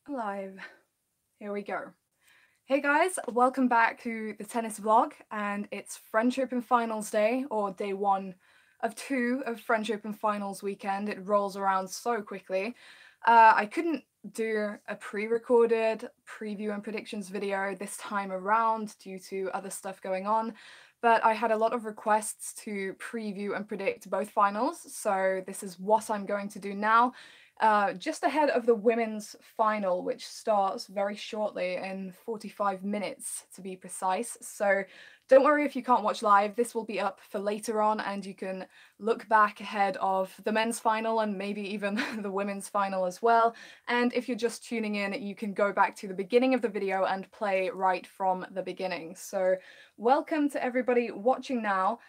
Live. Here we go. Hey guys, welcome back to the tennis vlog, and it's French Open Finals day, or day 1 of 2 of French Open Finals weekend. It rolls around so quickly. I couldn't do a pre-recorded preview and predictions video this time around due to other stuff going on, but I had a lot of requests to preview and predict both finals, so this is what I'm going to do now. Just ahead of the women's final, which starts very shortly in 45 minutes to be precise. So don't worry if you can't watch live, this will be up for later on and you can look back ahead of the men's final and maybe even the women's final as well. And if you're just tuning in, you can go back to the beginning of the video and play right from the beginning. So welcome to everybody watching now.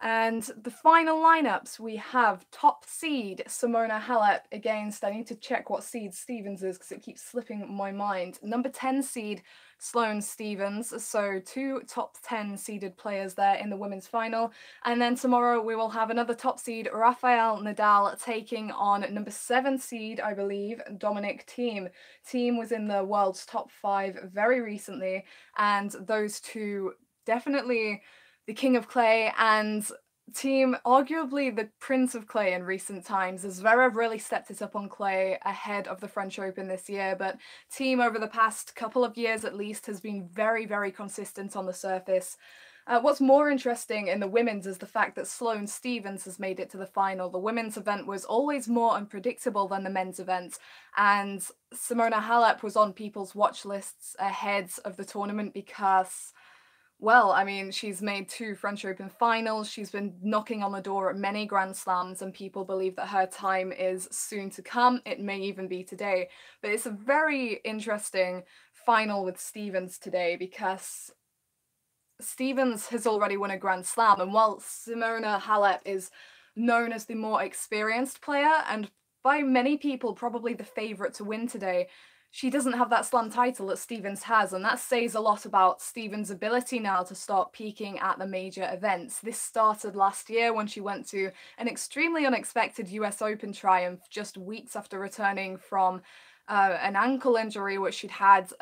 And the final lineups, we have top seed Simona Halep against, I need to check what seed Stephens is because it keeps slipping my mind, number 10 seed Sloane Stephens, so 2 top 10 seeded players there in the women's final. And then tomorrow we will have another top seed, Rafael Nadal, taking on number 7 seed, I believe, Dominic Thiem. Thiem was in the world's top 5 very recently, and those two definitely the king of clay, and Thiem, arguably the prince of clay in recent times, as Zverev really stepped it up on clay ahead of the French Open this year, but Thiem over the past couple of years at least has been very, very consistent on the surface. What's more interesting in the women's is the fact that Sloane Stephens has made it to the final. The women's event was always more unpredictable than the men's event, and Simona Halep was on people's watch lists ahead of the tournament because, well, I mean, she's made 2 French Open finals, she's been knocking on the door at many Grand Slams, and people believe that her time is soon to come. It may even be today. But it's a very interesting final with Stephens today because Stephens has already won a Grand Slam, and while Simona Halep is known as the more experienced player, and by many people probably the favourite to win today, she doesn't have that slam title that Stephens has, and that says a lot about Stephens' ability now to start peaking at the major events. This started last year when she went to an extremely unexpected US Open triumph just weeks after returning from an ankle injury which she'd had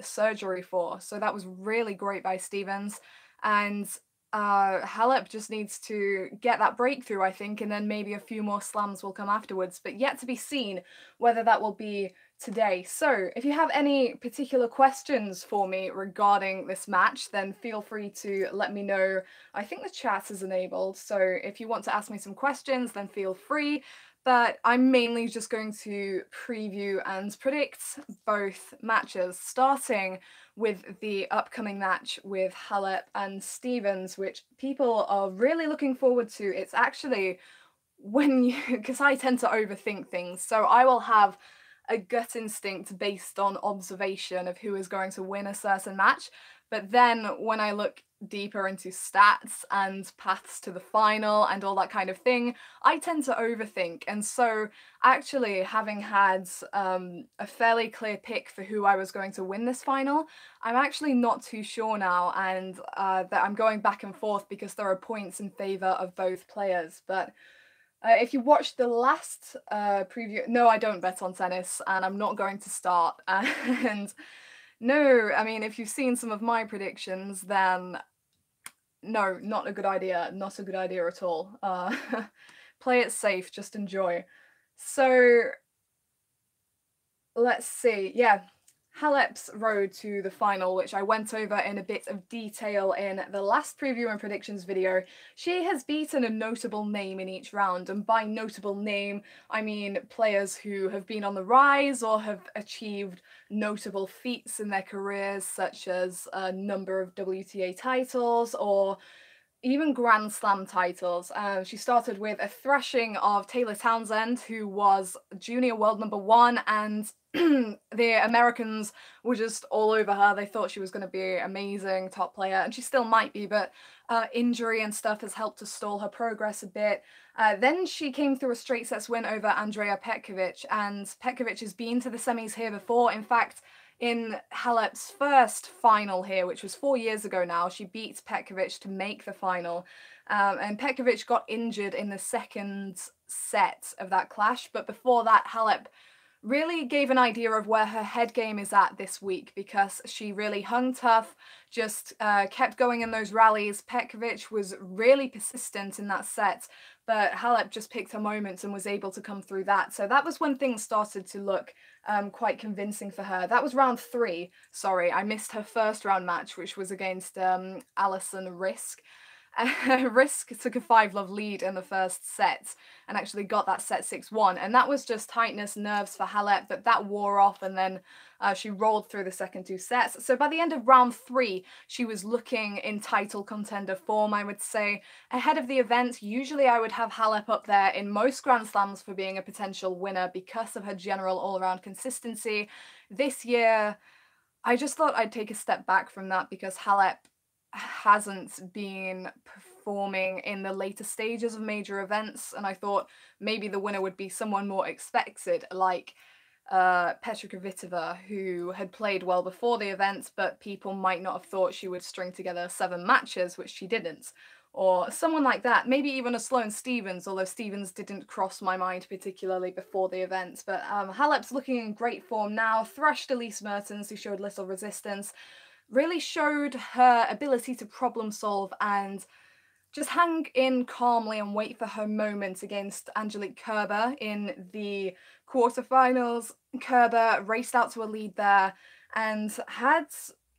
surgery for. So that was really great by Stephens, and Halep just needs to get that breakthrough, I think, and then maybe a few more slams will come afterwards, but yet to be seen whether that will be today. So if you have any particular questions for me regarding this match, then feel free to let me know. I think the chat is enabled, so if you want to ask me some questions, then feel free. But I'm mainly just going to preview and predict both matches, starting with the upcoming match with Halep and Stephens, which people are really looking forward to. It's actually because I tend to overthink things, so I will have a gut instinct based on observation of who is going to win a certain match. But then when I look deeper into stats and paths to the final and all that kind of thing, I tend to overthink. And so actually having had a fairly clear pick for who I was going to win this final, I'm actually not too sure now, and that I'm going back and forth because there are points in favour of both players. But if you watched the last preview, no, I don't bet on tennis, and I'm not going to start. And no, I mean, if you've seen some of my predictions, then no, not a good idea. Not a good idea at all. Play it safe, just enjoy. So let's see. Yeah, Halep's road to the final, which I went over in a bit of detail in the last preview and predictions video. She has beaten a notable name in each round, and by notable name, I mean players who have been on the rise or have achieved notable feats in their careers, such as a number of WTA titles or even Grand Slam titles. She started with a thrashing of Taylor Townsend, who was junior world number 1, and the Americans were just all over her. They thought she was going to be an amazing top player, and she still might be, but injury and stuff has helped to stall her progress a bit. Then she came through a straight sets win over Andrea Petkovic, and Petkovic has been to the semis here before. In fact, in Halep's first final here, which was 4 years ago now, she beat Petkovic to make the final. And Petkovic got injured in the second set of that clash, but before that, Halep really gave an idea of where her head game is at this week, because she really hung tough, just kept going in those rallies. Petkovic was really persistent in that set, but Halep just picked her moments and was able to come through that. So that was when things started to look quite convincing for her. That was round 3. Sorry, I missed her first round match, which was against Alison Risk. Risk took a 5-love lead in the first set and actually got that set 6-1, and that was just tightness, nerves for Halep, but that wore off, and then she rolled through the second 2 sets. So by the end of round 3, she was looking in title contender form, I would say. Ahead of the event, usually I would have Halep up there in most Grand Slams for being a potential winner because of her general all-around consistency. This year, I just thought I'd take a step back from that because Halep hasn't been performing in the later stages of major events, and I thought maybe the winner would be someone more expected, like Petra Kvitova, who had played well before the event, but people might not have thought she would string together 7 matches, which she didn't. Or someone like that, maybe even a Sloane Stephens, although Stephens didn't cross my mind particularly before the event. But Halep's looking in great form now, thrashed Elise Mertens, who showed little resistance, really showed her ability to problem solve and just hang in calmly and wait for her moment against Angelique Kerber in the quarterfinals. Kerber raced out to a lead there and had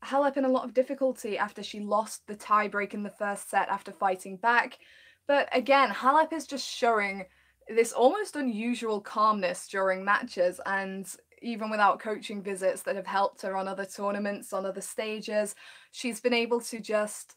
Halep in a lot of difficulty after she lost the tiebreak in the first set after fighting back. But again, Halep is just showing this almost unusual calmness during matches, and even without coaching visits that have helped her on other tournaments, on other stages, she's been able to just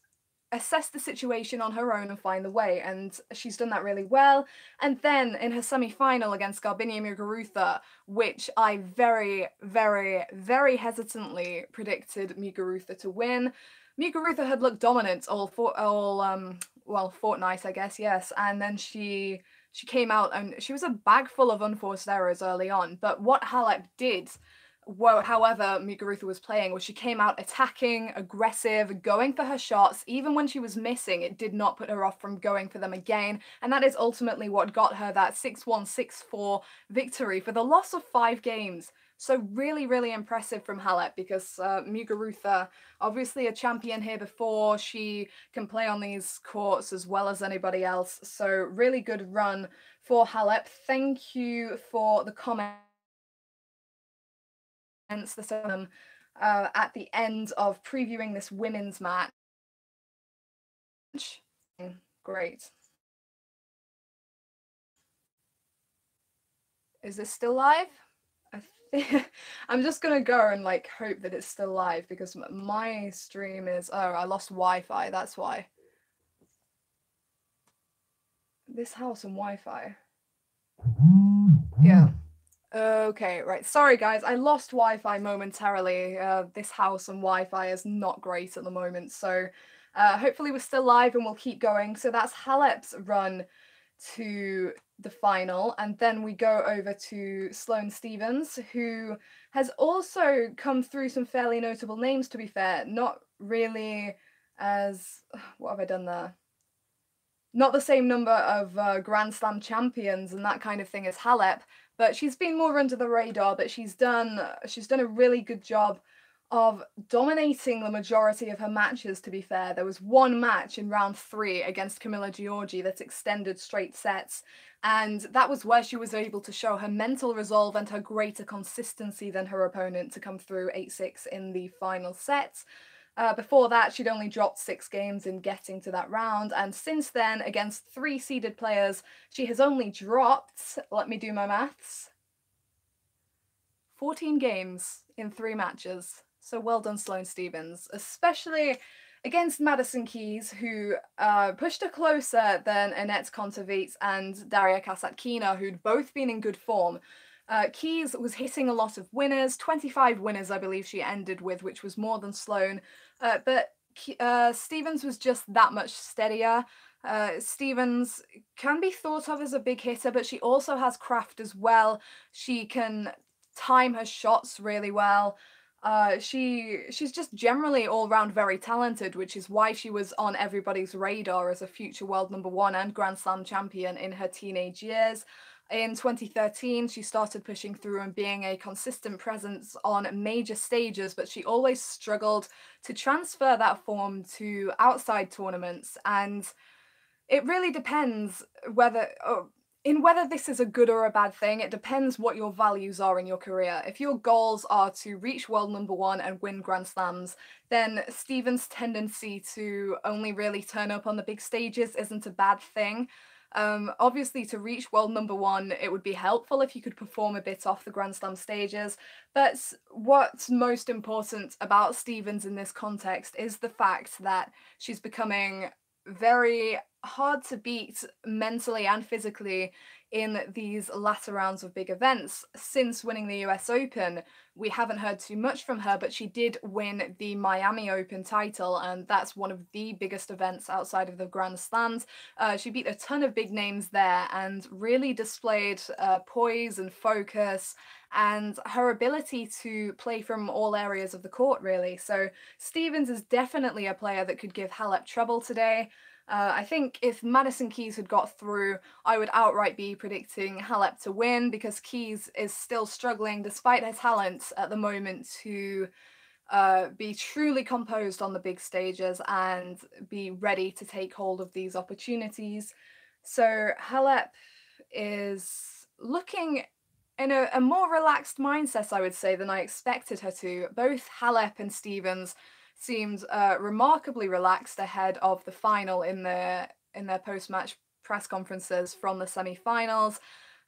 assess the situation on her own and find the way, and she's done that really well. And then in her semi-final against Garbiñe Muguruza, which I very, very, very hesitantly predicted Muguruza to win. Muguruza had looked dominant fortnight, I guess, yes, and then she came out and she was a bag full of unforced errors early on. But what Halep did, however Muguruza was playing, was she came out attacking, aggressive, going for her shots. Even when she was missing, it did not put her off from going for them again. And that is ultimately what got her that 6-1, 6-4 victory for the loss of 5 games. So really, really impressive from Halep, because Muguruza, obviously a champion here before, she can play on these courts as well as anybody else. So really good run for Halep. Thank you for the comment at the end of previewing this women's match. Great. Is this still live? I'm just gonna go and like hope that it's still live, because my stream is, oh, I lost Wi-Fi, that's why. This house and Wi-Fi. Yeah. Okay, right. Sorry guys, I lost Wi-Fi momentarily. This house and Wi-Fi is not great at the moment, so hopefully we're still live and we'll keep going. So that's Halep's run to the final, and then we go over to Sloane Stephens, who has also come through some fairly notable names, to be fair. Not really as... what have I done there? Not the same number of Grand Slam champions and that kind of thing as Halep, but she's been more under the radar. But she's done a really good job of dominating the majority of her matches, to be fair. There was one match in round 3 against Camilla Giorgi that extended straight sets, and that was where she was able to show her mental resolve and her greater consistency than her opponent to come through 8-6 in the final set. Before that, she'd only dropped 6 games in getting to that round, and since then, against 3 seeded players, she has only dropped, let me do my maths, 14 games in 3 matches. So well done, Sloane Stephens, especially against Madison Keys, who pushed her closer than Annette Kontaveit and Daria Kasatkina, who'd both been in good form. Keys was hitting a lot of winners, 25 winners I believe she ended with, which was more than Sloane, but Stephens was just that much steadier. Stephens can be thought of as a big hitter, but she also has craft as well. She can time her shots really well. She's just generally all round very talented, which is why she was on everybody's radar as a future world #1 and Grand Slam champion in her teenage years. In 2013, she started pushing through and being a consistent presence on major stages, but she always struggled to transfer that form to outside tournaments. And it really depends whether this is a good or a bad thing. It depends what your values are in your career. If your goals are to reach world number one and win Grand Slams, then Stephens' tendency to only really turn up on the big stages isn't a bad thing. Obviously, to reach world number one, it would be helpful if you could perform a bit off the Grand Slam stages. But what's most important about Stephens in this context is the fact that she's becoming very hard to beat mentally and physically in these latter rounds of big events. Since winning the US Open, we haven't heard too much from her, but she did win the Miami Open title, and that's one of the biggest events outside of the Grand Slams. She beat a ton of big names there and really displayed poise and focus and her ability to play from all areas of the court, really. So Stephens is definitely a player that could give Halep trouble today. I think if Madison Keys had got through, I would outright be predicting Halep to win, because Keys is still struggling, despite her talent at the moment, to be truly composed on the big stages and be ready to take hold of these opportunities. So Halep is looking in a more relaxed mindset, I would say, than I expected her to. Both Halep and Stephens seemed remarkably relaxed ahead of the final in their post-match press conferences from the semi-finals.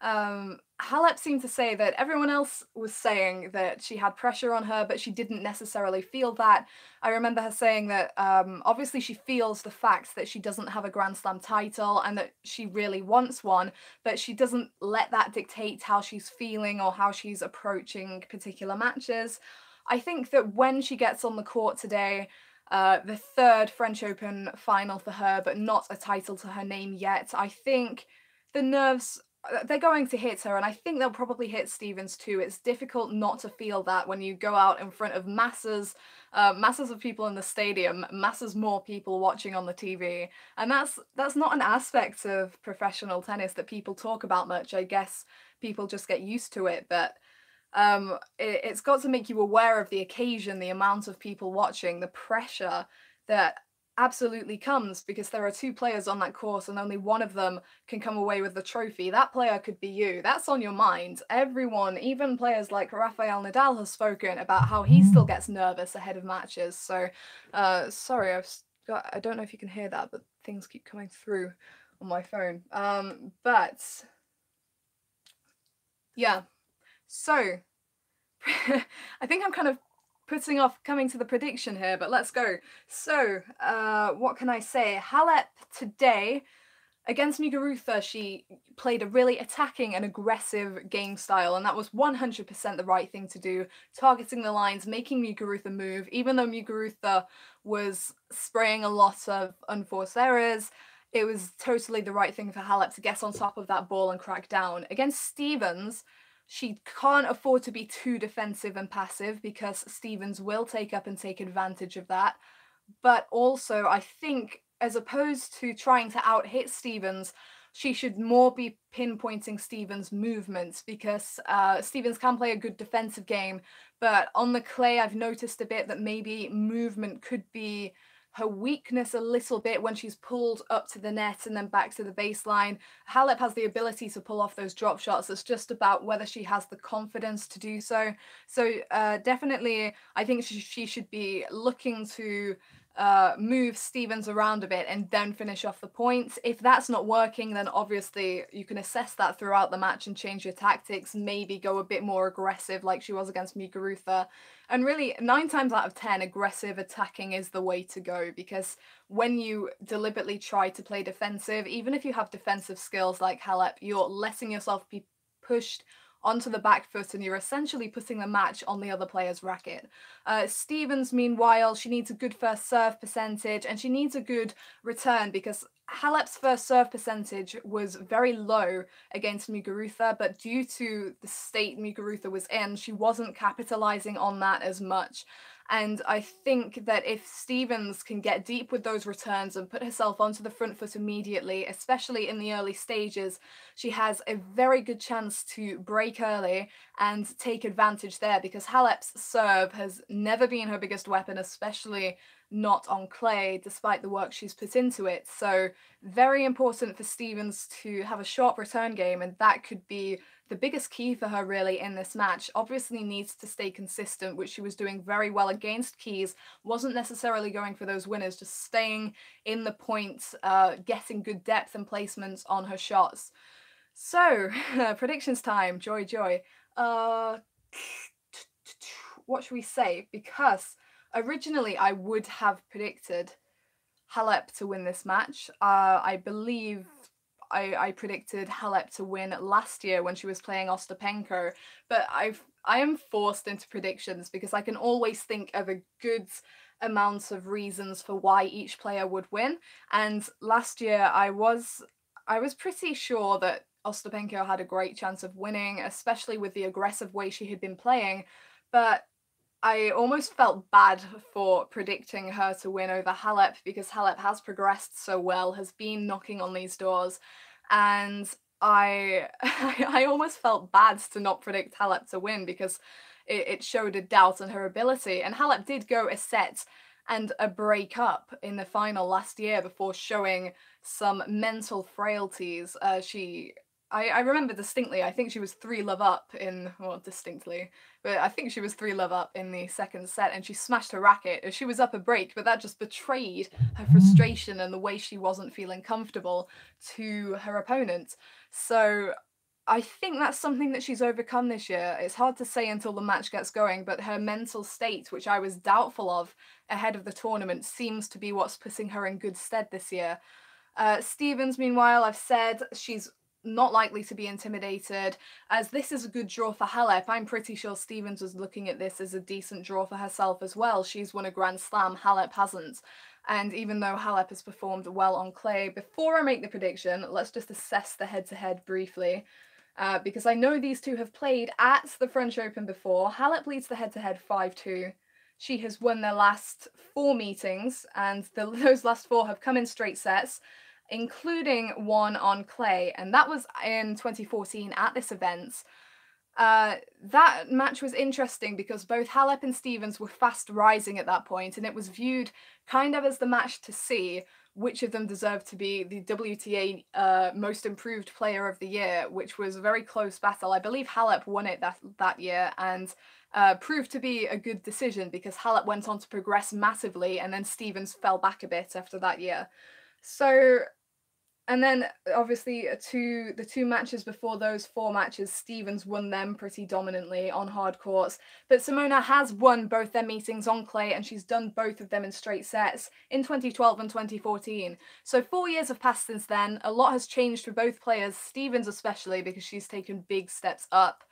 Halep seemed to say that everyone else was saying that she had pressure on her, but she didn't necessarily feel that. I remember her saying that obviously she feels the fact that she doesn't have a Grand Slam title and that she really wants one, but she doesn't let that dictate how she's feeling or how she's approaching particular matches. I think that when she gets on the court today, the third French Open final for her, but not a title to her name yet, I think the nerves, they're going to hit her, and I think they'll probably hit Stephens too. It's difficult not to feel that when you go out in front of masses of people in the stadium, masses more people watching on the TV, and that's not an aspect of professional tennis that people talk about much. I guess people just get used to it, but it's got to make you aware of the occasion, the amount of people watching, the pressure that absolutely comes, because there are two players on that course and only one of them can come away with the trophy. That player could be you. That's on your mind. Everyone, even players like Rafael Nadal, has spoken about how he still gets nervous ahead of matches. So, sorry, I don't know if you can hear that, but things keep coming through on my phone. But yeah. So, I think I'm kind of putting off coming to the prediction here, but let's go. So, what can I say? Halep today, against Muguruza, she played a really attacking and aggressive game style, and that was 100% the right thing to do, targeting the lines, making Muguruza move, even though Muguruza was spraying a lot of unforced errors. It was totally the right thing for Halep to get on top of that ball and crack down. Against Stephens, she can't afford to be too defensive and passive, because Stephens will take up and take advantage of that. But also, I think, as opposed to trying to out-hit Stephens, she should more be pinpointing Stephens' movements, because Stephens can play a good defensive game, but on the clay I've noticed a bit that maybe movement could be her weakness a little bit when she's pulled up to the net and then back to the baseline. Halep has the ability to pull off those drop shots. It's just about whether she has the confidence to do so. So definitely, I think she should be looking to move Stephens around a bit and then finish off the points. If that's not working, then obviously you can assess that throughout the match and change your tactics, maybe go a bit more aggressive like she was against Muguruza. And really, 9 times out of 10, aggressive attacking is the way to go, because when you deliberately try to play defensive, even if you have defensive skills like Halep, you're letting yourself be pushed onto the back foot, and you're essentially putting the match on the other player's racket. Stephens, meanwhile, she needs a good first serve percentage, and she needs a good return, because Halep's first serve percentage was very low against Muguruza, but due to the state Muguruza was in, she wasn't capitalizing on that as much. And I think that if Stephens can get deep with those returns and put herself onto the front foot immediately, especially in the early stages, she has a very good chance to break early and take advantage there, because Halep's serve has never been her biggest weapon, especially not on clay, despite the work she's put into it. So very important for Stephens to have a sharp return game, and that could be the biggest key for her really in this match. Obviously needs to stay consistent, which she was doing very well against Keys. Wasn't necessarily going for those winners, just staying in the points, getting good depth and placements on her shots. So, predictions time. Joy, joy. What should we say? Because originally I would have predicted Halep to win this match. I believe I predicted Halep to win last year when she was playing Ostapenko, but I am forced into predictions because I can always think of a good amount of reasons for why each player would win. And last year I was pretty sure that Ostapenko had a great chance of winning, especially with the aggressive way she had been playing, but I almost felt bad for predicting her to win over Halep, because Halep has progressed so well, has been knocking on these doors, and I I almost felt bad to not predict Halep to win, because it showed a doubt on her ability. And Halep did go a set and a break up in the final last year before showing some mental frailties. I remember distinctly, I think she was 3-love up in, well, distinctly, but I think she was 3-love up in the second set, and she smashed her racket. She was up a break, but that just betrayed her frustration and the way she wasn't feeling comfortable to her opponent. So I think that's something that she's overcome this year. It's hard to say until the match gets going, but her mental state, which I was doubtful of ahead of the tournament, seems to be what's putting her in good stead this year. Stephens, meanwhile, I've said she's not likely to be intimidated, as this is a good draw for Halep. I'm pretty sure Stephens was looking at this as a decent draw for herself as well. She's won a Grand Slam, Halep hasn't. And even though Halep has performed well on clay, before I make the prediction, let's just assess the head-to-head briefly. Because I know these two have played at the French Open before. Halep leads the head-to-head 5-2. She has won their last 4 meetings, and those last 4 have come in straight sets, including one on clay, and that was in 2014 at this event. That match was interesting because both Halep and Stephens were fast rising at that point, and it was viewed kind of as the match to see which of them deserved to be the WTA Most Improved Player of the Year, which was a very close battle. I believe Halep won it that year, and proved to be a good decision because Halep went on to progress massively, and then Stephens fell back a bit after that year. So, and then obviously the two matches before those 4 matches, Stephens won them pretty dominantly on hard courts. But Simona has won both their meetings on clay, and she's done both of them in straight sets in 2012 and 2014. So 4 years have passed since then. A lot has changed for both players, Stephens especially, because she's taken big steps up.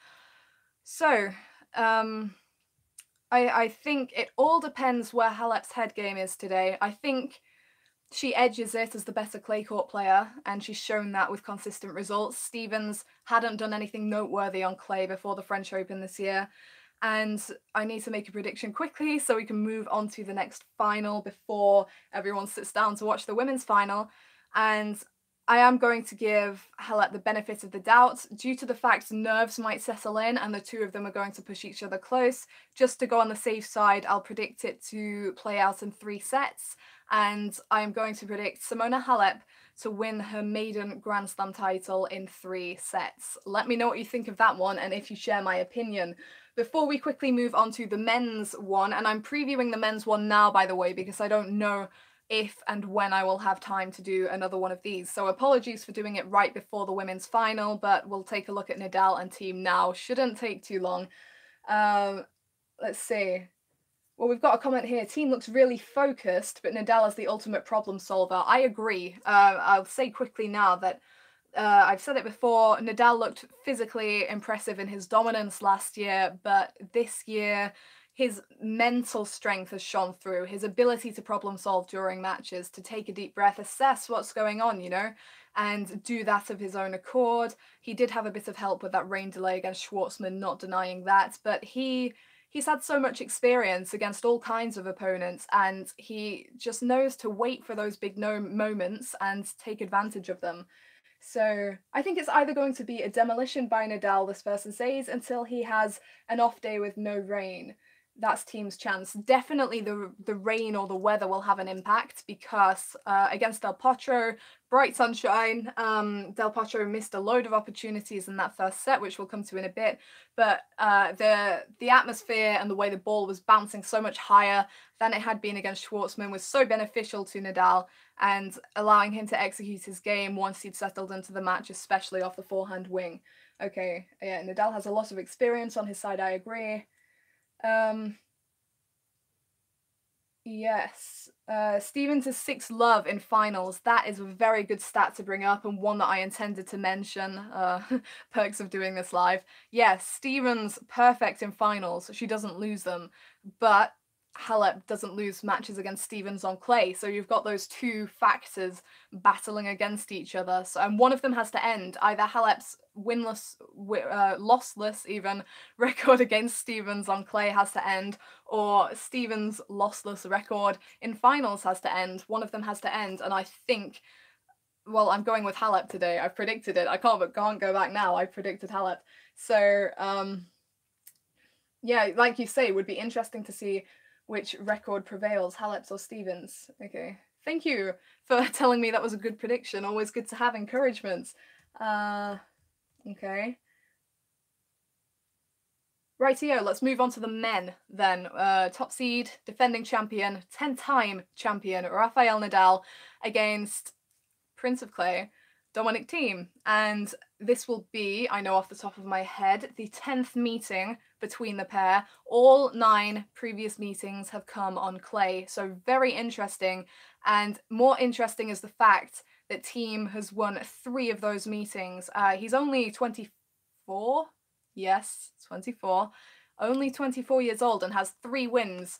So, I think it all depends where Halep's head game is today. I think she edges it as the better clay court player, and she's shown that with consistent results. Stephens hadn't done anything noteworthy on clay before the French Open this year, and I need to make a prediction quickly so we can move on to the next final before everyone sits down to watch the women's final. And I am going to give Halep the benefit of the doubt due to the fact nerves might settle in and the two of them are going to push each other close. Just to go on the safe side, I'll predict it to play out in 3 sets, and I'm going to predict Simona Halep to win her maiden Grand Slam title in 3 sets. Let me know what you think of that one and if you share my opinion. Before we quickly move on to the men's one, and I'm previewing the men's one now, by the way, because I don't know if and when I will have time to do another one of these. So apologies for doing it right before the women's final, but we'll take a look at Nadal and Thiem now. Shouldn't take too long. Let's see. Well, we've got a comment here. Thiem looks really focused, but Nadal is the ultimate problem solver. I agree. I'll say quickly now that I've said it before, Nadal looked physically impressive in his dominance last year, but this year his mental strength has shone through, his ability to problem solve during matches, to take a deep breath, assess what's going on, you know, and do that of his own accord. He did have a bit of help with that rain delay against Schwartzman, not denying that, but he he's had so much experience against all kinds of opponents, and he just knows to wait for those big moments and take advantage of them. So I think it's either going to be a demolition by Nadal this first in Says until he has an off day with no rain. That's Thiem's chance. Definitely the rain or the weather will have an impact because against Del Potro, bright sunshine. Del Potro missed a load of opportunities in that first set, which we'll come to in a bit. But the atmosphere and the way the ball was bouncing so much higher than it had been against Schwartzman was so beneficial to Nadal and allowing him to execute his game once he'd settled into the match, especially off the forehand wing. Okay, yeah, Nadal has a lot of experience on his side, I agree. Yes. Stephens is 6-love in finals. That is a very good stat to bring up and one that I intended to mention. Perks of doing this live. Yes, Stephens perfect in finals. She doesn't lose them. But Halep doesn't lose matches against Stephens on clay. So you've got those two factors battling against each other. So, and one of them has to end. Either Halep's winless, lossless even, record against Stephens on clay has to end, or Stephens' lossless record in finals has to end. One of them has to end. And I think, well, I'm going with Halep today. I've predicted it. I can't go back now. I predicted Halep. So, yeah, like you say, it would be interesting to see which record prevails, Halep's or Stephens. Okay. Thank you for telling me that was a good prediction. Always good to have encouragement. Okay. Rightio, let's move on to the men then. Top seed, defending champion, 10-time champion, Rafael Nadal against Prince of Clay, Dominic Thiem. And this will be, I know off the top of my head, the 10th meeting between the pair. All 9 previous meetings have come on clay, so very interesting. And more interesting is the fact that Thiem has won 3 of those meetings. He's only 24. Yes, 24. Only 24 years old and has 3 wins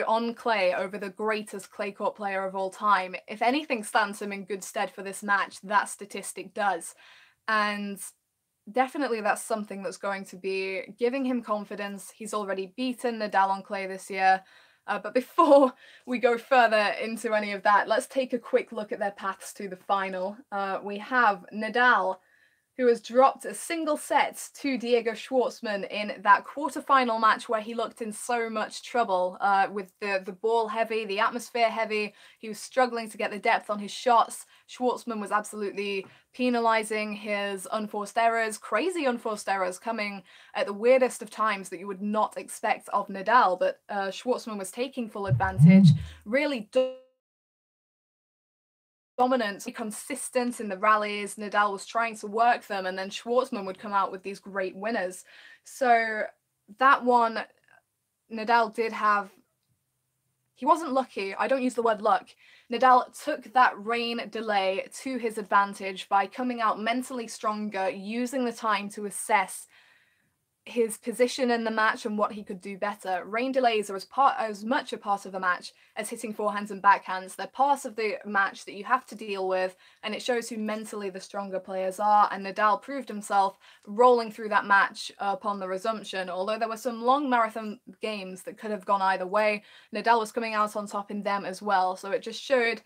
on clay over the greatest clay court player of all time. If anything stands him in good stead for this match, that statistic does. And definitely that's something that's going to be giving him confidence. He's already beaten Nadal on clay this year. But before we go further into any of that, let's take a quick look at their paths to the final. We have Nadal, who has dropped a single set to Diego Schwartzman in that quarterfinal match where he looked in so much trouble with the ball heavy, the atmosphere heavy. He was struggling to get the depth on his shots. Schwartzman was absolutely penalizing his unforced errors, crazy unforced errors coming at the weirdest of times that you would not expect of Nadal, but Schwartzman was taking full advantage, really dominant, consistent in the rallies. Nadal was trying to work them, and then Schwartzman would come out with these great winners. So that one, Nadal did have, he wasn't lucky. I don't use the word luck. Nadal took that rain delay to his advantage by coming out mentally stronger, using the time to assess his position in the match and what he could do better. Rain delays are as much a part of the match as hitting forehands and backhands. They're part of the match that you have to deal with, and it shows who mentally the stronger players are, and Nadal proved himself rolling through that match upon the resumption. Although there were some long marathon games that could have gone either way, Nadal was coming out on top in them as well, so it just showed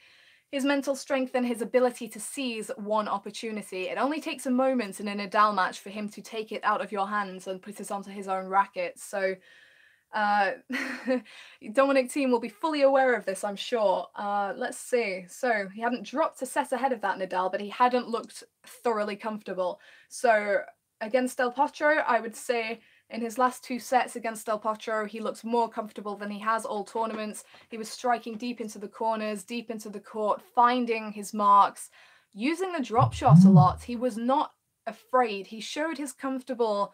his mental strength and his ability to seize one opportunity. It only takes a moment in a Nadal match for him to take it out of your hands and put it onto his own racket. So Dominic Thiem will be fully aware of this, I'm sure. Let's see. So he hadn't dropped a set ahead of that Nadal, but he hadn't looked thoroughly comfortable. So against Del Potro, I would say in his last 2 sets against Del Potro, he looked more comfortable than he has all tournaments. He was striking deep into the corners, deep into the court, finding his marks, using the drop shot a lot. He was not afraid. He showed his comfortable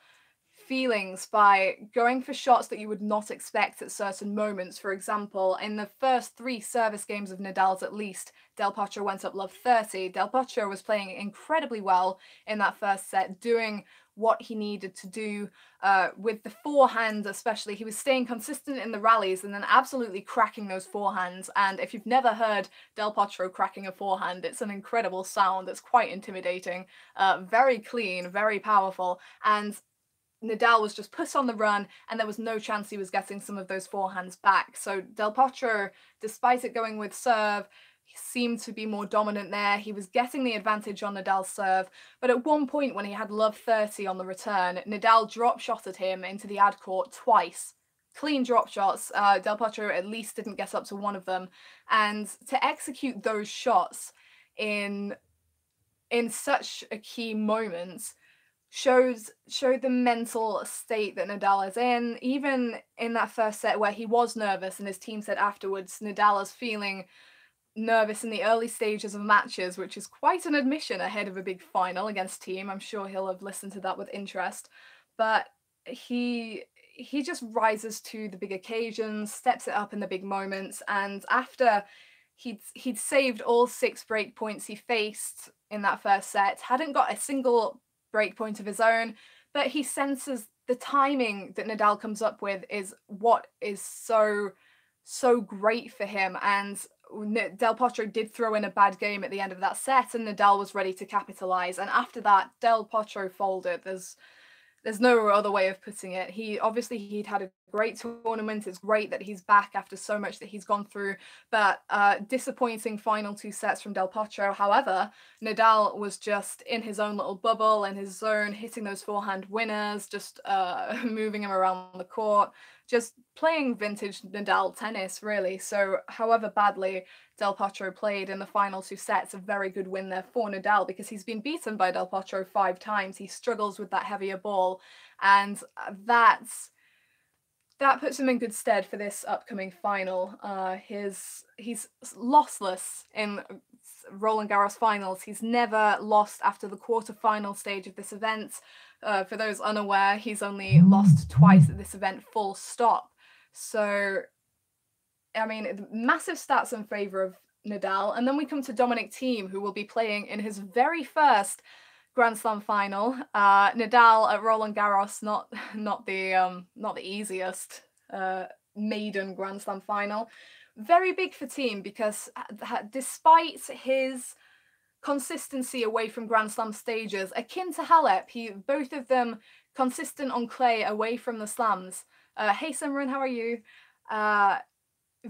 feelings by going for shots that you would not expect at certain moments. For example, in the first 3 service games of Nadal's at least, Del Potro went up love 30. Del Potro was playing incredibly well in that first set, doing what he needed to do with the forehand especially. He was staying consistent in the rallies and then absolutely cracking those forehands. And if you've never heard Del Potro cracking a forehand, it's an incredible sound. It's quite intimidating, very clean, very powerful. And Nadal was just put on the run, and there was no chance he was getting some of those forehands back. So Del Potro, despite it going with serve, he seemed to be more dominant there. He was getting the advantage on Nadal's serve, but at one point when he had love 30 on the return, Nadal drop shotted him into the ad court twice. Clean drop shots. Del Potro at least didn't get up to one of them, and to execute those shots in such a key moment showed the mental state that Nadal is in. Even in that first set where he was nervous, and his team said afterwards, Nadal is feeling nervous in the early stages of matches, which is quite an admission ahead of a big final against Thiem. I'm sure he'll have listened to that with interest. But he just rises to the big occasions, steps it up in the big moments, and after he'd saved all 6 break points he faced in that first set, hadn't got a single break point of his own, but he senses the timing that Nadal comes up with is what is so great for him. And Del Potro did throw in a bad game at the end of that set, and Nadal was ready to capitalize. And after that, Del Potro folded. There's no other way of putting it. He'd had a great tournament. It's great that he's back after so much that he's gone through, but disappointing final 2 sets from Del Potro. However, Nadal was just in his own little bubble, in his zone, hitting those forehand winners, just moving him around the court, just playing vintage Nadal tennis, really. So however badly Del Potro played in the final 2 sets, a very good win there for Nadal, because he's been beaten by Del Potro 5 times. He struggles with that heavier ball, and that puts him in good stead for this upcoming final. He's lossless in Roland Garros finals. He's never lost after the quarterfinal stage of this event. For those unaware, he's only lost twice at this event, full stop. So, I mean, massive stats in favor of Nadal. And then we come to Dominic Thiem, who will be playing in his very first Grand Slam final. Nadal at Roland Garros, not the easiest maiden Grand Slam final. Very big for Thiem, because despite his consistency away from Grand Slam stages, akin to Halep, both of them consistent on clay away from the slams. Hey Simran, how are you?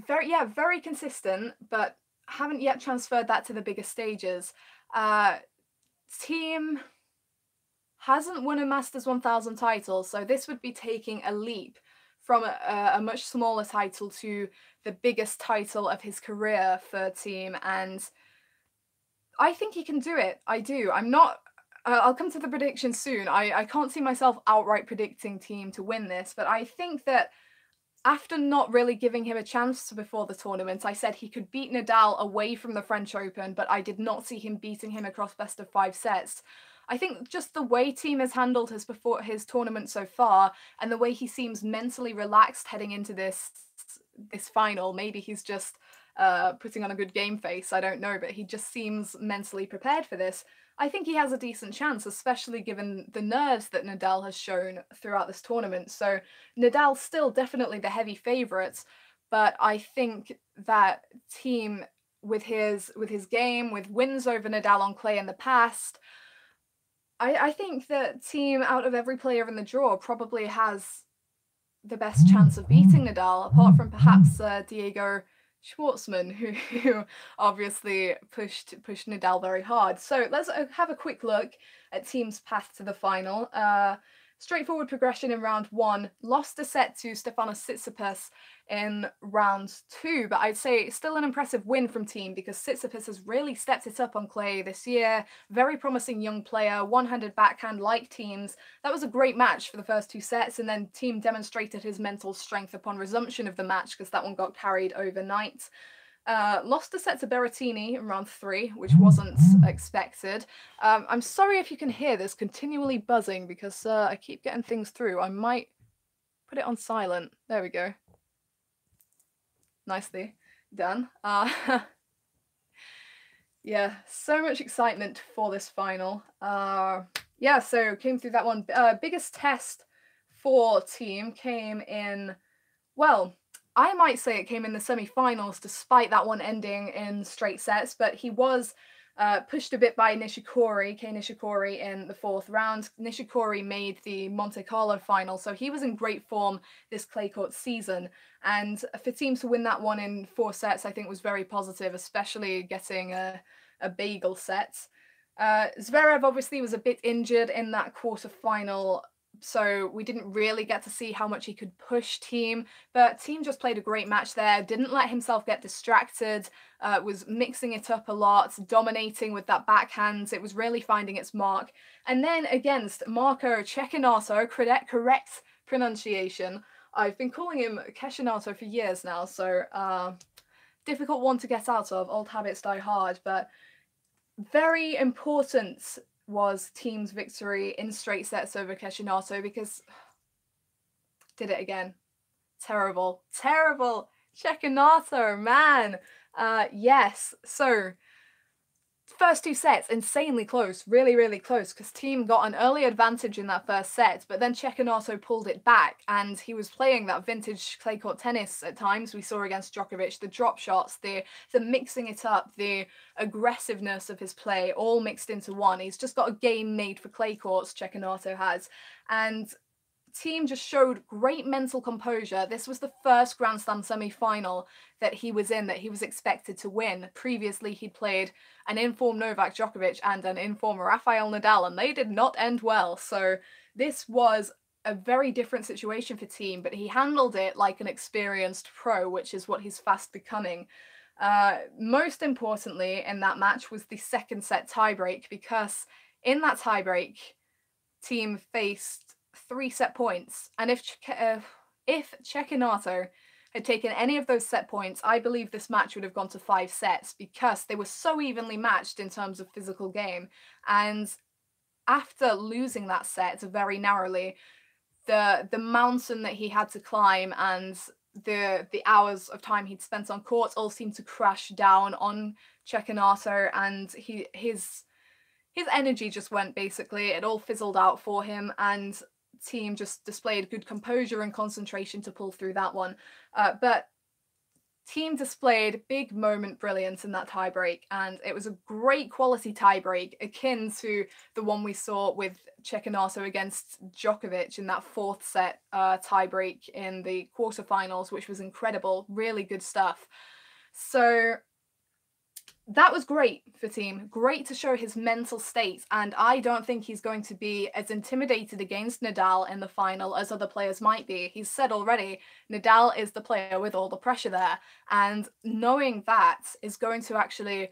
Very consistent, but haven't yet transferred that to the bigger stages. Thiem hasn't won a Masters 1000 title, so this would be taking a leap from a much smaller title to the biggest title of his career for Thiem, and I think he can do it. I do. I'm not. I'll come to the prediction soon. I can't see myself outright predicting Thiem to win this, but I think that after not really giving him a chance before the tournament, I said he could beat Nadal away from the French Open, but I did not see him beating him across best of 5 sets. I think just the way Thiem has handled his tournament so far, and the way he seems mentally relaxed heading into this final, maybe he's just putting on a good game face, I don't know, but he just seems mentally prepared for this. I think he has a decent chance, especially given the nerves that Nadal has shown throughout this tournament. So Nadal's still definitely the heavy favourite, but I think that Thiem, with his game, with wins over Nadal on clay in the past, I think that Thiem, out of every player in the draw, probably has the best chance of beating Nadal, apart from perhaps Diego Schwartzman, who obviously pushed Nadal very hard. So let's have a quick look at Thiem's path to the final. Straightforward progression in round 1, lost a set to Stefanos Tsitsipas in round 2, but I'd say still an impressive win from Thiem, because Tsitsipas has really stepped it up on clay this year. Very promising young player, one-handed backhand like Thiem's. That was a great match for the first 2 sets, and then Thiem demonstrated his mental strength upon resumption of the match, because that one got carried overnight. Lost a set to Berrettini in round 3, which wasn't expected. I'm sorry if you can hear this continually buzzing, because I keep getting things through. I might put it on silent. There we go. Nicely done. Yeah, so much excitement for this final. Yeah, so came through that one. Biggest test for Thiem came in, well, I might say it came in the semi-finals, despite that one ending in straight sets, but he was pushed a bit by Kei Nishikori in the fourth round. Nishikori made the Monte Carlo final, so he was in great form this clay court season. And for Thiem to win that one in 4 sets, I think was very positive, especially getting a bagel set. Zverev obviously was a bit injured in that quarterfinal, so we didn't really get to see how much he could push Thiem, but Thiem just played a great match there, didn't let himself get distracted, was mixing it up a lot, dominating with that backhand. It was really finding its mark. And then against Marco Cecchinato, correct pronunciation. I've been calling him Cecchinato for years now, so difficult one to get out of. Old habits die hard, but very important was Thiem's victory in straight sets over Cecchinato, because did it again. Terrible. Cecchinato, man. Yes. So first 2 sets, insanely close, really close, because Thiem got an early advantage in that first set, but then Cecchinato pulled it back, and he was playing that vintage clay court tennis at times we saw against Djokovic, the drop shots, the mixing it up, the aggressiveness of his play, all mixed into one. He's just got a game made for clay courts, Cecchinato has, and Thiem just showed great mental composure. This was the first Grand Slam semi-final that he was in that he was expected to win. Previously, he'd played an informed Novak Djokovic and an informed Rafael Nadal, and they did not end well. So this was a very different situation for Thiem, but he handled it like an experienced pro, which is what he's fast becoming. Most importantly in that match was the second set tiebreak, because in that tiebreak, Thiem faced 3 set points, and if Cecchinato had taken any of those set points, I believe this match would have gone to 5 sets, because they were so evenly matched in terms of physical game. And after losing that set very narrowly, the mountain that he had to climb and the hours of time he'd spent on court all seemed to crash down on Cecchinato, and his energy just went, basically. It all fizzled out for him, and Thiem just displayed good composure and concentration to pull through that one. But Thiem displayed big moment brilliance in that tiebreak, and it was a great quality tiebreak, akin to the one we saw with Cecchinato against Djokovic in that 4th set tiebreak in the quarterfinals, which was incredible. Really good stuff. So that was great for Thiem. Great to show his mental state, and I don't think he's going to be as intimidated against Nadal in the final as other players might be. He's said already, Nadal is the player with all the pressure there, and knowing that is going to actually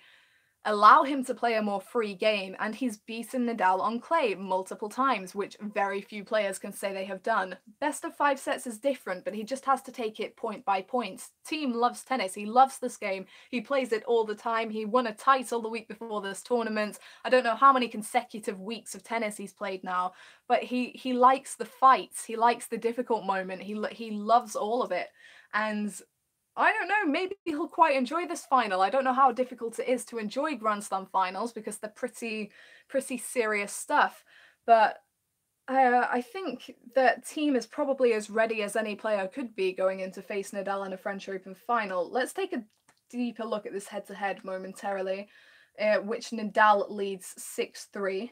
allow him to play a more free game, and he's beaten Nadal on clay multiple times, which very few players can say they have done. Best of 5 sets is different, but he just has to take it point by point. Thiem loves tennis, he loves this game, he plays it all the time. He won a title the week before this tournament. I don't know how many consecutive weeks of tennis he's played now, but he likes the fights, he likes the difficult moment, he loves all of it. And I don't know, maybe he'll quite enjoy this final. I don't know how difficult it is to enjoy Grand Slam finals, because they're pretty serious stuff. But I think that Thiem is probably as ready as any player could be going in to face Nadal in a French Open final. Let's take a deeper look at this head-to-head momentarily, which Nadal leads 6-3.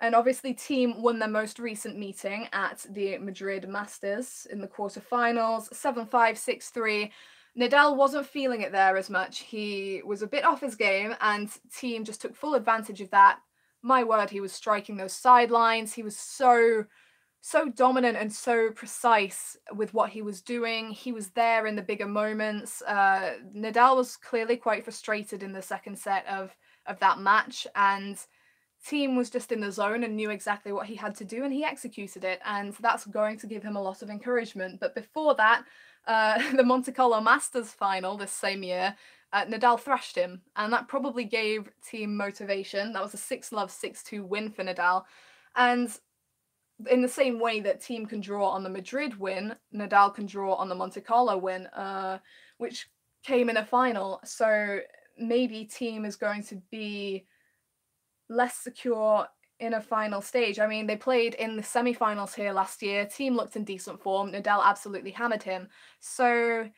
And obviously Thiem won their most recent meeting at the Madrid Masters in the quarterfinals, 7-5, 6-3. Nadal wasn't feeling it there as much. He was a bit off his game, and Thiem just took full advantage of that. My word, he was striking those sidelines. He was so dominant and so precise with what he was doing. He was there in the bigger moments. Nadal was clearly quite frustrated in the second set of that match, and Thiem was just in the zone and knew exactly what he had to do, and he executed it, and that's going to give him a lot of encouragement. But before that, the Monte Carlo Masters final this same year, Nadal thrashed him, and that probably gave Thiem motivation. That was a 6-love, 6-2 win for Nadal. And in the same way that Thiem can draw on the Madrid win, Nadal can draw on the Monte Carlo win, which came in a final. So maybe Thiem is going to be less secure in a final stage. I mean, they played in the semi-finals here last year. Thiem looked in decent form. Nadal absolutely hammered him. So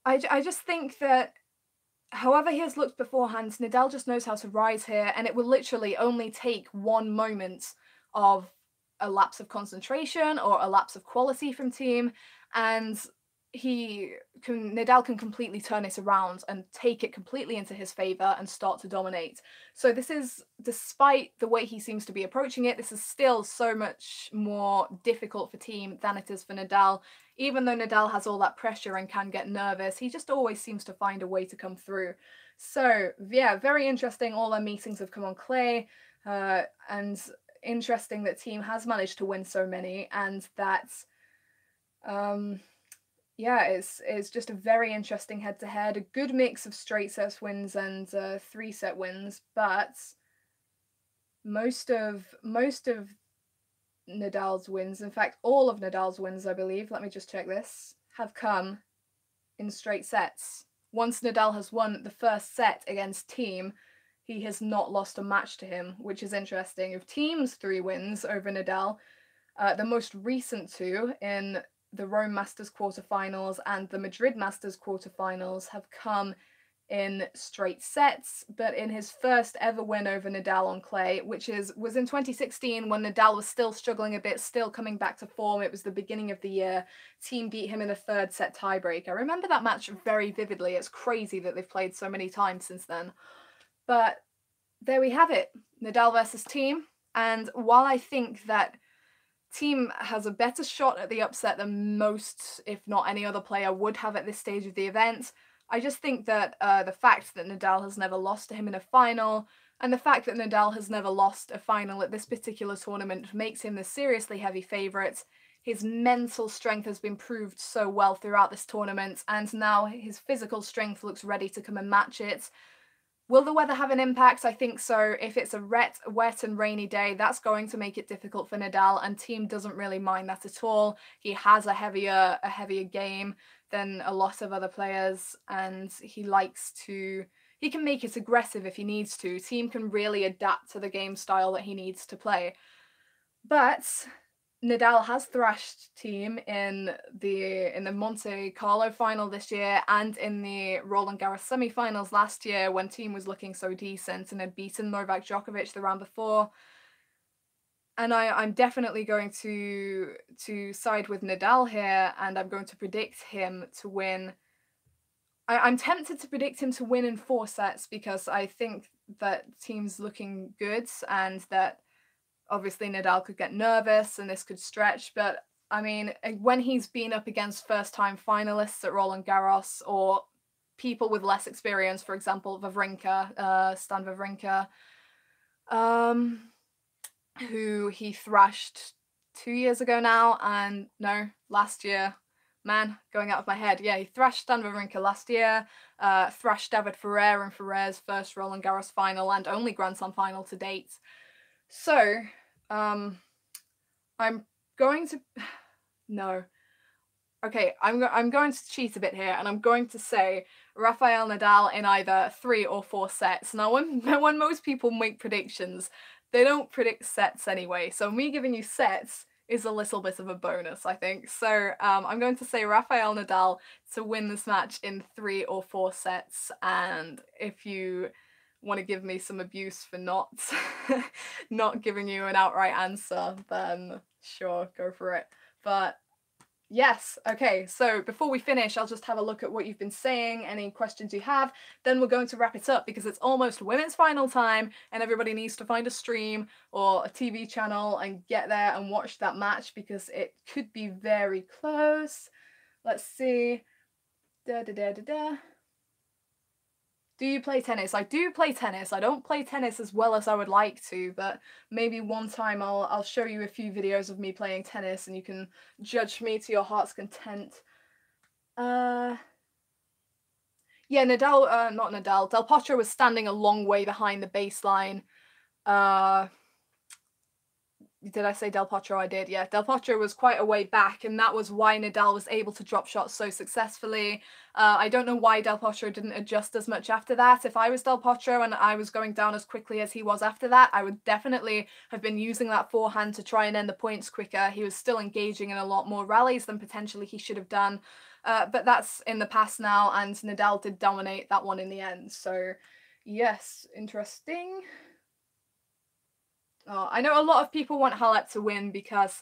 I just think that however he has looked beforehand, Nadal just knows how to rise here, and it will literally only take one moment of a lapse of concentration or a lapse of quality from Thiem, and Nadal can completely turn it around and take it completely into his favor and start to dominate. So this is, despite the way he seems to be approaching it, this is still so much more difficult for Thiem than it is for Nadal. Even though Nadal has all that pressure and can get nervous, he just always seems to find a way to come through. So yeah, very interesting. All their meetings have come on clay, and interesting that Thiem has managed to win so many, and that yeah, it's just a very interesting head-to-head, a good mix of straight sets wins and 3-set wins, but most of Nadal's wins, in fact all of Nadal's wins, I believe, let me just check this, have come in straight sets. Once Nadal has won the first set against Thiem, he has not lost a match to him, which is interesting. Of Thiem's 3 wins over Nadal, the most recent 2 in the Rome Masters quarterfinals and the Madrid Masters quarterfinals have come in straight sets, but in his first ever win over Nadal on clay, which was in 2016 when Nadal was still struggling a bit, still coming back to form. It was the beginning of the year. Thiem beat him in a 3rd set tiebreak. I remember that match very vividly. It's crazy that they've played so many times since then. But there we have it, Nadal versus Thiem. And while I think that Thiem has a better shot at the upset than most, if not any other player, would have at this stage of the event, I just think that the fact that Nadal has never lost to him in a final, and the fact that Nadal has never lost a final at this particular tournament makes him the seriously heavy favourite. His mental strength has been proved so well throughout this tournament, and now his physical strength looks ready to come and match it. Will the weather have an impact? I think so. If it's a wet and rainy day, that's going to make it difficult for Nadal, and Thiem doesn't really mind that at all. He has a heavier game than a lot of other players, and he can make it aggressive if he needs to. Thiem can really adapt to the game style that he needs to play. But Nadal has thrashed Thiem in the Monte Carlo final this year and in the Roland Garros semi-finals last year when Thiem was looking so decent and had beaten Novak Djokovic the round before. And I'm definitely going to side with Nadal here, and I'm going to predict him to win. I'm tempted to predict him to win in 4 sets because I think that Thiem's looking good and that obviously Nadal could get nervous and this could stretch, but I mean, when he's been up against first-time finalists at Roland Garros or people with less experience, for example, Stan Wawrinka, who he thrashed 2 years ago now, and no, last year, man, going out of my head, yeah, he thrashed Stan Wawrinka last year, thrashed David Ferrer in Ferrer's first Roland Garros final and only Grand Slam final to date. So, I'm going to, no, okay, I'm going to cheat a bit here, and I'm going to say Rafael Nadal in either 3 or 4 sets. Now, when most people make predictions, they don't predict sets anyway, so me giving you sets is a little bit of a bonus, I think. So, I'm going to say Rafael Nadal to win this match in 3 or 4 sets, and if you want to give me some abuse for not giving you an outright answer, then sure, go for it. But yes, okay, so before we finish, I'll just have a look at what you've been saying, any questions you have, then we're going to wrap it up because it's almost women's final time and everybody needs to find a stream or a TV channel and get there and watch that match because it could be very close. Let's see. Do you play tennis? I do play tennis. I don't play tennis as well as I would like to, but maybe one time I'll show you a few videos of me playing tennis and you can judge me to your heart's content. Yeah, Nadal, not Nadal, Del Potro was standing a long way behind the baseline. Did I say Del Potro? I did, yeah. Del Potro was quite a way back, and that was why Nadal was able to drop shots so successfully. I don't know why Del Potro didn't adjust as much after that. If I was Del Potro and I was going down as quickly as he was after that, I would definitely have been using that forehand to try and end the points quicker. He was still engaging in a lot more rallies than potentially he should have done. But that's in the past now, and Nadal did dominate that one in the end. So, yes, interesting. Oh, I know a lot of people want Halep to win because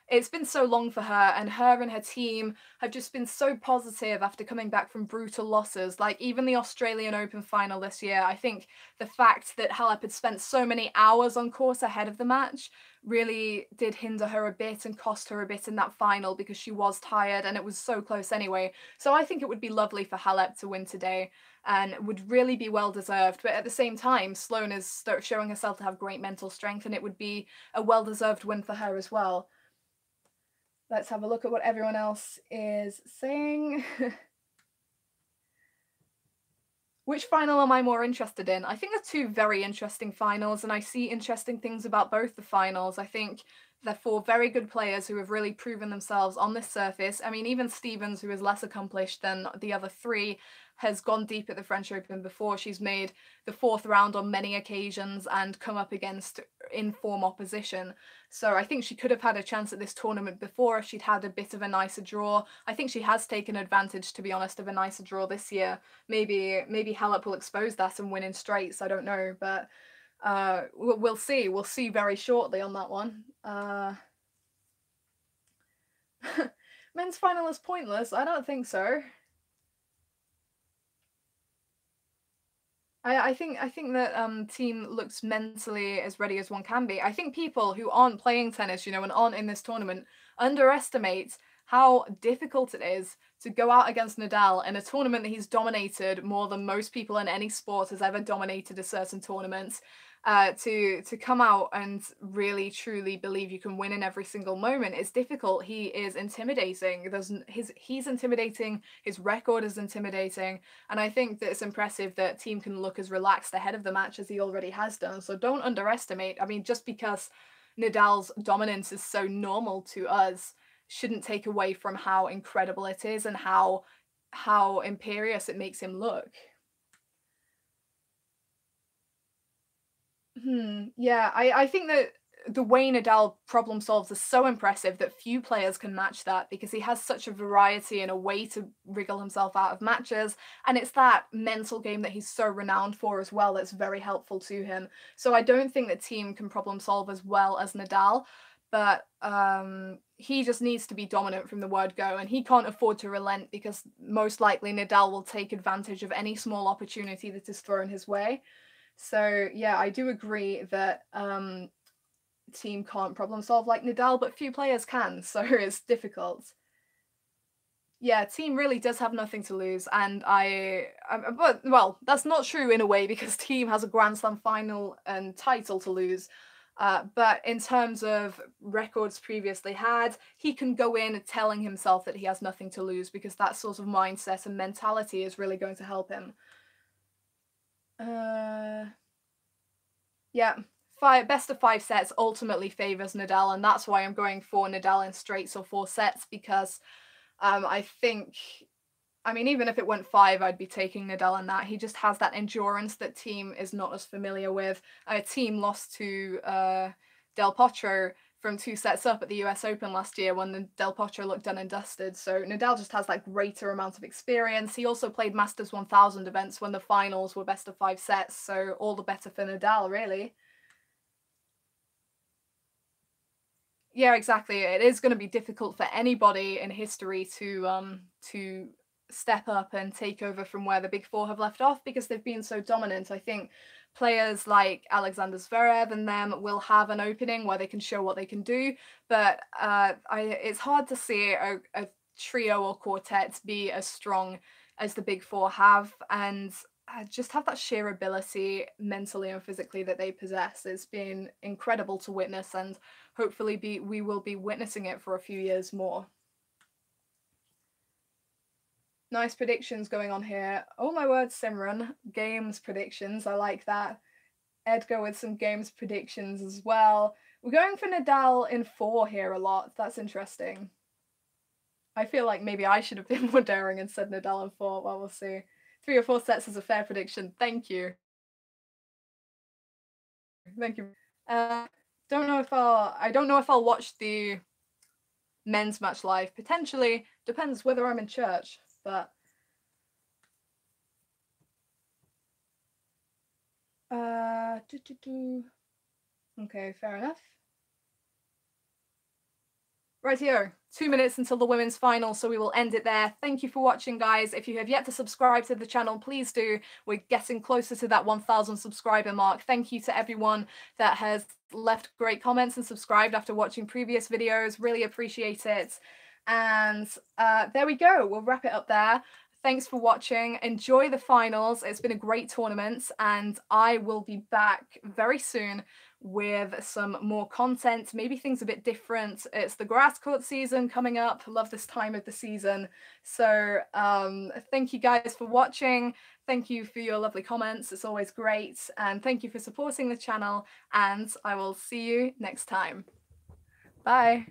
it's been so long for her, and her team have just been so positive after coming back from brutal losses. Like, even the Australian Open final this year, I think the fact that Halep had spent so many hours on course ahead of the match really did hinder her a bit and cost her a bit in that final because she was tired and it was so close anyway. So I think it would be lovely for Halep to win today and would really be well deserved. But at the same time, Sloane is showing herself to have great mental strength, and it would be a well deserved win for her as well. Let's have a look at what everyone else is saying. Which final am I more interested in? I think they're two very interesting finals, and I see interesting things about both the finals. I think they're four very good players who have really proven themselves on this surface. I mean, even Stephens, who is less accomplished than the other three, has gone deep at the French Open before. She's made the fourth round on many occasions and come up against in-form opposition. So I think she could have had a chance at this tournament before if she'd had a bit of a nicer draw. I think she has taken advantage, to be honest, of a nicer draw this year. Maybe Halep will expose that and win in straights. I don't know, but we'll see. We'll see very shortly on that one. Men's final is pointless. I don't think so. I think that Thiem looks mentally as ready as one can be. I think people who aren't playing tennis, and aren't in this tournament, underestimate how difficult it is to go out against Nadal in a tournament that he's dominated more than most people in any sport has ever dominated a certain tournament. To come out and really truly believe you can win in every single moment is difficult. He is intimidating. He's intimidating. His record is intimidating, and I think that it's impressive that Thiem can look as relaxed ahead of the match as he already has done. So don't underestimate. I mean, just because Nadal's dominance is so normal to us shouldn't take away from how incredible it is and how imperious it makes him look. Yeah, I think that the way Nadal problem solves is so impressive that few players can match that because he has such a variety and a way to wriggle himself out of matches. And it's that mental game that he's so renowned for as well that's very helpful to him. So I don't think that Thiem can problem solve as well as Nadal, but he just needs to be dominant from the word go, and he can't afford to relent because most likely Nadal will take advantage of any small opportunity that is thrown his way. So yeah, I do agree that Thiem can't problem solve like Nadal, but few players can, so it's difficult. Yeah, Thiem really does have nothing to lose, and but well, that's not true in a way because Thiem has a Grand Slam final and title to lose. But in terms of records previously had, he can go in telling himself that he has nothing to lose because that sort of mindset and mentality is really going to help him. Yeah, best of 5 sets ultimately favors Nadal, and that's why I'm going for Nadal in straights or 4 sets because I think, I mean, even if it went 5, I'd be taking Nadal in that. He just has that endurance that Thiem is not as familiar with. Thiem lost to Del Potro from 2 sets up at the US Open last year when the Del Potro looked done and dusted. So Nadal just has that greater amount of experience. He also played Masters 1000 events when the finals were best of 5 sets, so all the better for Nadal, really. Yeah, exactly. It is going to be difficult for anybody in history to step up and take over from where the big four have left off because they've been so dominant. I think players like Alexander Zverev and them will have an opening where they can show what they can do, but it's hard to see a trio or quartet be as strong as the big four have and just have that sheer ability mentally and physically that they possess. It's been incredible to witness, and hopefully we will be witnessing it for a few years more. Nice predictions going on here. Oh my word, Simran. Games predictions. I like that. Edgar with some games predictions as well. We're going for Nadal in 4 here a lot. That's interesting. I feel like maybe I should have been more daring and said Nadal in 4. Well, we'll see. 3 or 4 sets is a fair prediction. Thank you. Thank you. Don't know if I don't know if I'll watch the men's match live. Potentially. Depends whether I'm in church, but okay, fair enough. Rightio, 2 minutes until the women's final, so we will end it there. Thank you for watching, guys. If you have yet to subscribe to the channel, please do. We're getting closer to that 1,000 subscriber mark. Thank you to everyone that has left great comments and subscribed after watching previous videos. Really appreciate it. And there we go. We'll wrap it up there. Thanks for watching. Enjoy the finals. It's been a great tournament, and I will be back very soon with some more content, maybe things a bit different. It's the grass court season coming up. Love this time of the season. So thank you guys for watching. Thank you for your lovely comments. It's always great. And thank you for supporting the channel. And I will see you next time. Bye.